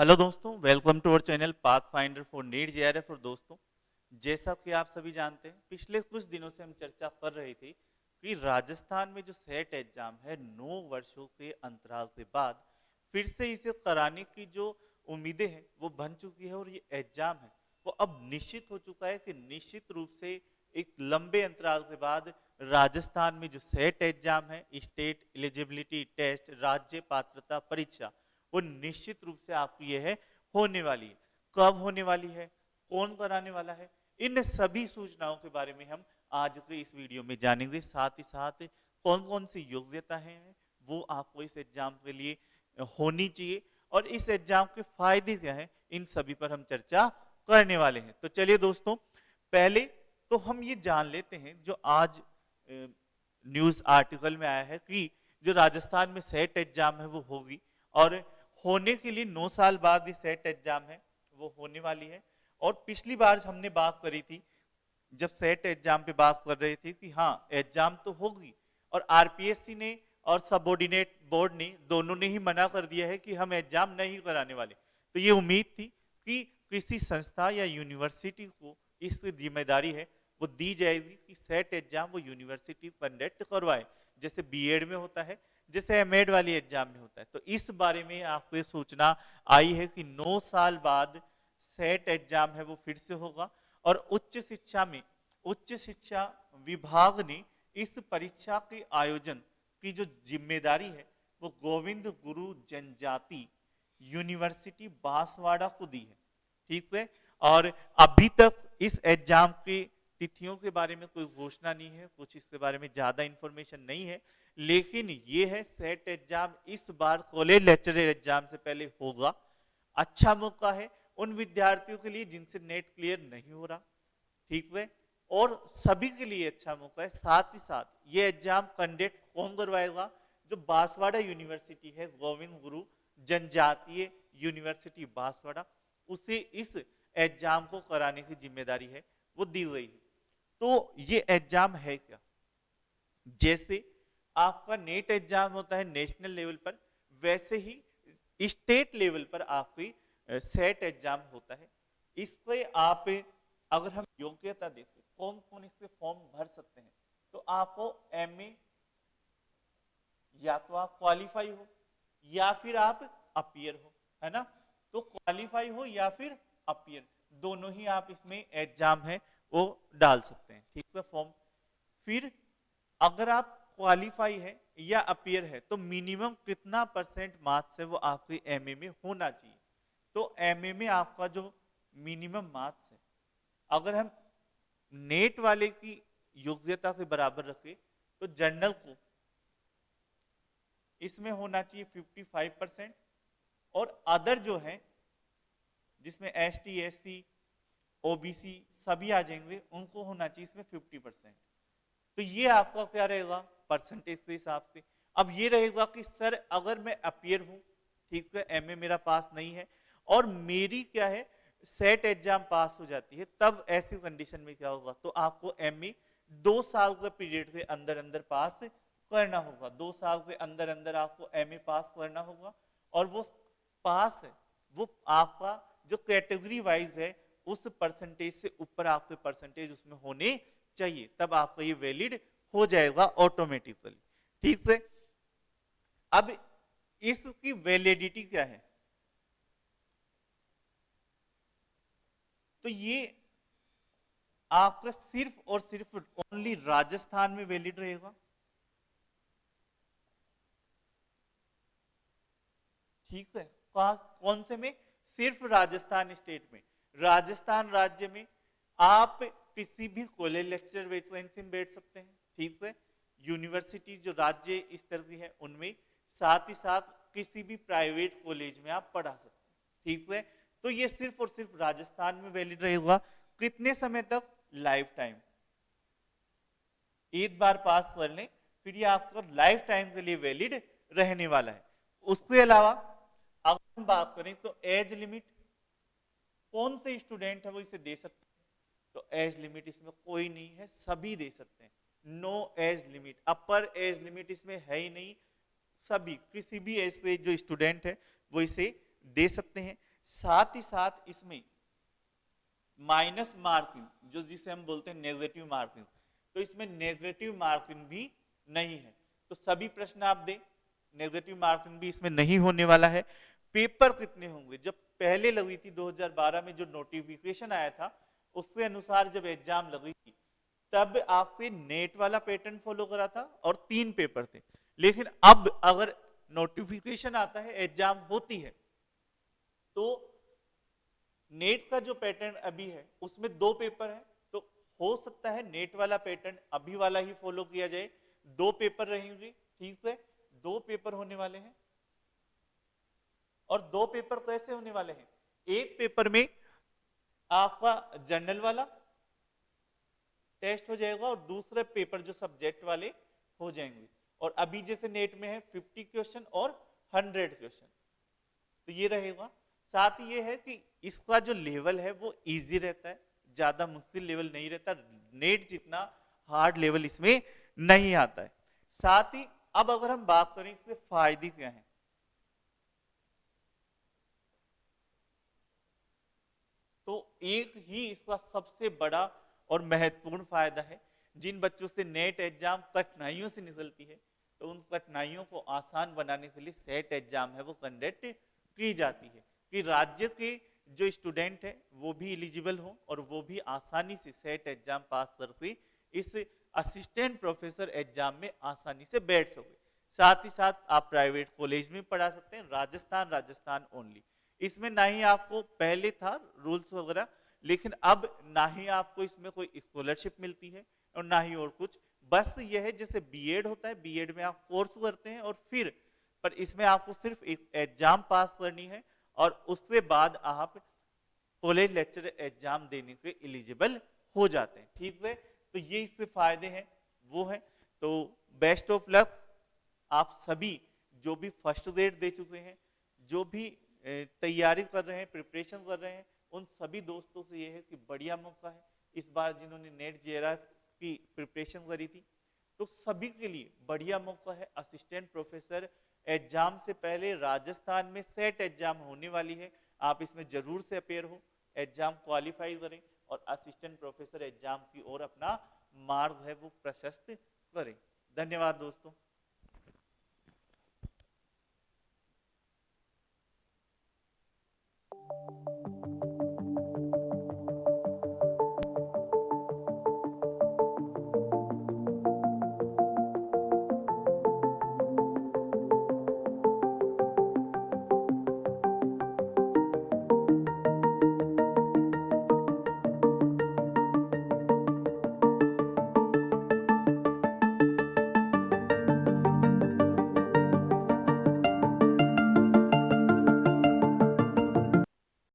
Hello दोस्तों, welcome to our channel path finder for NEET JRF. और दोस्तों, जैसा कि आप सभी जानते हैं, पिछले कुछ दिनों से हम चर्चा कर रहे थे कि राजस्थान में जो सेट एग्जाम है 9 वर्षों के अंतराल के बाद फिर से इसे कराने की जो उम्मीदें हैं वो बन चुकी है। और ये एग्जाम है वो अब निश्चित हो चुका है कि निश्चित रूप से एक लंबे अंतराल के बाद राजस्थान में जो सेट एग्जाम है, स्टेट एलिजिबिलिटी टेस्ट, राज्य पात्रता परीक्षा, वो निश्चित रूप से आपकी ये है होने वाली है। कब होने वाली है, कौन कराने वाला है, इन सभी सूचनाओं के बारे में हम आज के इस वीडियो में जानेंगे। साथ ही साथ कौन कौन सी योग्यता है वो आपको इस एग्जाम के लिए होनी चाहिए और इस एग्जाम के फायदे क्या है, इन सभी पर हम चर्चा करने वाले हैं। तो चलिए दोस्तों, पहले तो हम ये जान लेते हैं जो आज न्यूज आर्टिकल में आया है कि जो राजस्थान में सेट एग्जाम है वो होगी और होने के लिए 9 साल बाद ये सेट एग्जाम है वो होने वाली है। और पिछली बार हमने बात करी थी, जब सेट एग्जाम पे बात कर रहे थे कि हाँ एग्जाम तो होगी, और आरपीएससी ने और सबऑर्डिनेट बोर्ड ने दोनों ने ही मना कर दिया है कि हम एग्जाम नहीं कराने वाले। तो ये उम्मीद थी कि किसी संस्था या यूनिवर्सिटी को इसकी जिम्मेदारी है वो दी जाएगी कि सेट एग्जाम वो यूनिवर्सिटी कंडक्ट करवाए, जैसे बीएड में होता है, जैसे एमएड वाली एग्जाम में होता है। तो इस बारे में आपको ये सूचना आई है कि 9 साल बाद सेट एग्जाम है वो फिर से होगा। और उच्च शिक्षा विभाग ने इस परीक्षा के आयोजन की जो जिम्मेदारी है वो गोविंद गुरु जनजाति यूनिवर्सिटी बांसवाड़ा को दी है। ठीक है। और अभी तक इस एग्जाम की तिथियों के बारे में कोई घोषणा नहीं है, कुछ इसके बारे में ज्यादा इंफॉर्मेशन नहीं है, लेकिन ये है सेट एग्जाम इस बार कॉलेज लेक्चरर एग्जाम से पहले होगा। अच्छा मौका है उन विद्यार्थियों के लिए जिनसे नेट क्लियर नहीं हो रहा। ठीक है। और सभी के लिए अच्छा मौका है। साथ ही साथ ये एग्जाम कंडक्ट कौन करवाएगा, जो बांसवाड़ा यूनिवर्सिटी है, गोविंद गुरु जनजातीय यूनिवर्सिटी बांसवाड़ा, उसे इस एग्जाम को कराने की जिम्मेदारी है वो दी गई है। तो ये एग्जाम है क्या, जैसे आपका नेट एग्जाम होता है नेशनल लेवल पर, वैसे ही स्टेट लेवल पर आपकी सेट एग्जाम होता है। इससे आप अगर हम योग्यता देखें कौन कौन इसके फॉर्म भर सकते हैं, तो आपको एमए या तो आप क्वालिफाई हो या फिर आप अपियर हो, है ना। तो क्वालिफाई हो या फिर अपियर, दोनों ही आप इसमें एग्जाम है वो डाल सकते हैं। ठीक है, फॉर्म। फिर अगर आप क्वालिफाई है या अपियर है तो मिनिमम कितना परसेंट मार्क्स है वो आपके एमए में होना चाहिए। तो एमए में आपका जो मिनिमम मार्क्स है, अगर हम नेट वाले की योग्यता के बराबर रखें तो जनरल को इसमें होना चाहिए 55%, और अदर जो है जिसमें S T S C OBC सभी आ जाएंगे उनको होना चाहिए इसमें 50%। तो ये आपका क्या रहेगा परसेंटेज के हिसाब से। अब ये रहेगा कि सर अगर मैं अपियर हूं, ठीक है, एमए मेरा पास नहीं है और मेरी क्या है सेट एग्जाम पास हो जाती है, तब ऐसी कंडीशन में क्या होगा, तो आपको एमए 2 साल के पीरियड के अंदर अंदर पास करना होगा। 2 साल के अंदर अंदर आपको एमए पास करना होगा, और वो पास है वो आपका जो कैटेगरी वाइज है उस परसेंटेज से ऊपर आपके परसेंटेज उसमें होने चाहिए, तब आपका ये वैलिड हो जाएगा ऑटोमेटिकली। ठीक है। अब इसकी वैलिडिटी क्या है, तो ये आपका सिर्फ और सिर्फ ओनली राजस्थान में वैलिड रहेगा। ठीक है, कौन से में, सिर्फ राजस्थान स्टेट में, राजस्थान राज्य में आप किसी भी कॉलेज लेक्चर वैकेंसी में बैठ सकते हैं। ठीक है, यूनिवर्सिटी जो राज्य स्तर की है उनमें, साथ ही साथ किसी भी प्राइवेट कॉलेज में आप पढ़ा सकते हैं। ठीक है, तो ये सिर्फ और सिर्फ राजस्थान में वैलिड रहेगा। कितने समय तक, लाइफ टाइम। एक बार पास कर लें फिर ये आपका लाइफ टाइम के लिए वैलिड रहने वाला है। उसके अलावा अगर हम बात करें तो एज लिमिट, कौन से स्टूडेंट है वो इसे दे सकते हैं, तो एज लिमिट इसमें कोई नहीं है, सभी दे सकते हैं। No age limit, upper age limit इसमें है ही नहीं, सभी किसी भी एज से जो स्टूडेंट है वो इसे दे सकते हैं। साथ ही साथ इसमें माइनस मार्किंग जो जिसे हम बोलते हैं नेगेटिव मार्किंग, तो इसमें नेगेटिव मार्किंग भी नहीं है। तो सभी प्रश्न आप दें, नेगेटिव मार्किंग भी इसमें नहीं होने वाला है। पेपर कितने होंगे, जब पहले लगी थी 2012 में जो नोटिफिकेशन आया था उसके अनुसार जब एग्जाम लगी थी तब आपके नेट वाला पैटर्न फॉलो करा था और 3 पेपर थे। लेकिन अब अगर नोटिफिकेशन आता है, एग्जाम होती है, तो नेट का जो पैटर्न अभी है उसमें 2 पेपर है, तो हो सकता है नेट वाला पैटर्न अभी वाला ही फॉलो किया जाए, 2 पेपर रहेंगे, ठीक है, 2 पेपर होने वाले हैं। और 2 पेपर कैसे होने वाले हैं, एक पेपर में आपका जनरल वाला टेस्ट हो जाएगा और दूसरे पेपर जो सब्जेक्ट वाले हो जाएंगे। और अभी जैसे नेट में है 50 क्वेश्चन और 100 क्वेश्चन, तो ये रहेगा। साथ ही ये है कि इसका जो लेवल है वो इजी रहता है, ज्यादा मुश्किल लेवल नहीं रहता, नेट जितना हार्ड लेवल इसमें नहीं आता है। साथ ही अब अगर हम बात करें इसके फायदे क्या हैं, तो एक ही इसका सबसे बड़ा और महत्वपूर्ण फायदा है, जिन बच्चों से नेट एग्जाम कठिनाइयों से निकलती है तो उन कठिनाइयों को आसान बनाने के लिए सेट एग्जाम है वो कंडक्ट की जाती है, कि राज्य के जो स्टूडेंट है वो भी एलिजिबल हो और वो भी आसानी से सेट एग्जाम पास करके इस असिस्टेंट प्रोफेसर एग्जाम में आसानी से बैठ सके। साथ ही साथ आप प्राइवेट कॉलेज में पढ़ा सकते हैं, राजस्थान ओनली। इसमें ना ही आपको पहले था रूल्स वगैरह, लेकिन अब ना ही आपको इसमें कोई स्कॉलरशिप मिलती है और ना ही और कुछ, बस यह है जैसे बीएड होता है, बीएड में आप कोर्स करते हैं और फिर पर इसमें आपको सिर्फ एक एग्जाम पास करनी है और उसके बाद आप कॉलेज लेक्चर एग्जाम देने के एलिजिबल हो जाते हैं, ठीक है। तो ये इसके फायदे हैं वो है। तो बेस्ट ऑफ लक आप सभी जो भी फर्स्ट ग्रेड दे चुके हैं, जो भी तैयारी कर रहे हैं, प्रिपरेशन कर रहे हैं, उन सभी दोस्तों से ये है कि बढ़िया मौका है इस बार जिन्होंने नेट जेआरएफ की प्रिपरेशन करी थी, तो सभी के लिए बढ़िया मौका है। असिस्टेंट प्रोफेसर एग्जाम से पहले राजस्थान में सेट एग्जाम होने वाली है, आप इसमें जरूर से अपेयर हो, एग्जाम क्वालिफाई करें और असिस्टेंट प्रोफेसर एग्जाम की ओर अपना मार्ग है वो प्रशस्त करें। धन्यवाद दोस्तों।